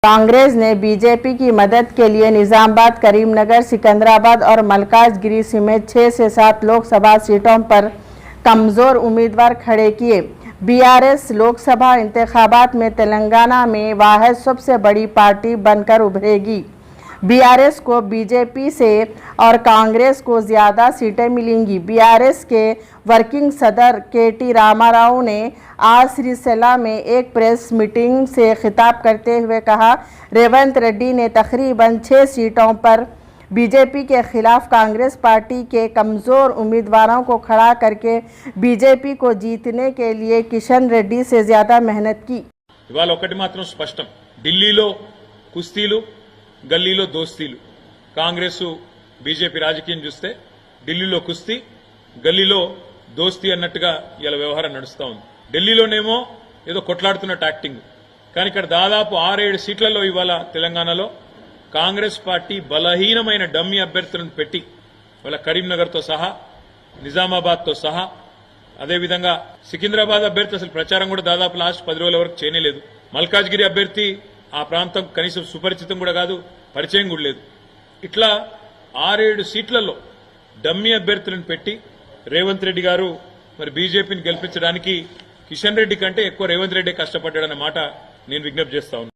कांग्रेस ने बीजेपी की मदद के लिए निजामाबाद, करीमनगर, सिकंदराबाद और मलकाजगिरी समेत 6 से 7 लोकसभा सीटों पर कमजोर उम्मीदवार खड़े किए। बीआरएस लोकसभा इंतखाबात में तेलंगाना में वाहिद सबसे बड़ी पार्टी बनकर उभरेगी। बीआरएस को बीजेपी से और कांग्रेस को ज़्यादा सीटें मिलेंगी। बीआरएस के वर्किंग सदर केटी रामाराव ने आज श्रीशैला में एक प्रेस मीटिंग से खिताब करते हुए कहा, रेवंत रेड्डी ने तकरीबन 6 सीटों पर बीजेपी के खिलाफ कांग्रेस पार्टी के कमज़ोर उम्मीदवारों को खड़ा करके बीजेपी को जीतने के लिए किशन रेड्डी से ज़्यादा मेहनत की। ఇవాళ ఒకటి మాత్రం స్పష్టం, ఢిల్లీలో కుస్తీలు, గల్లీలో దోస్తీలు. కాంగ్రెస్ బీజేపీ రాజకీయం చూస్తే ఢిల్లీలో కుస్తీ, గల్లీలో దోస్తీ అన్నట్టుగా ఇలా వ్యవహారం నడుస్తూ ఉంది. ఢిల్లీలోనేమో ఏదో కొట్లాడుతున్నట్టు యాక్టింగ్, కానీ ఇక్కడ దాదాపు 6-7 సీట్లలో ఇవాళ తెలంగాణలో కాంగ్రెస్ పార్టీ బలహీనమైన డమ్మీ అభ్యర్థులను పెట్టి వాళ్ళ కరీంనగర్తో సహా, నిజామాబాద్తో సహా, అదేవిధంగా సికింద్రాబాద్ అభ్యర్థి అసలు ప్రచారం కూడా దాదాపు లాస్ట్ 10 రోజుల వరకు చేయలేదు. మల్కాజ్గిరి అభ్యర్థి ఆ ప్రాంతం కనీసం సుపరిచితం కూడా కాదు, పరిచయం కూడా లేదు. ఇట్లా 6-7 సీట్లలో డమ్మీ అభ్యర్థులను పెట్టి రేవంత్ రెడ్డి గారు మరి బీజేపీని గెలిపించడానికి కిషన్ రెడ్డి కంటే ఎక్కువ రేవంత్ రెడ్డి కష్టపడ్డాడన్న మాట నేను విజ్ఞప్తి చేస్తా ఉన్నాను.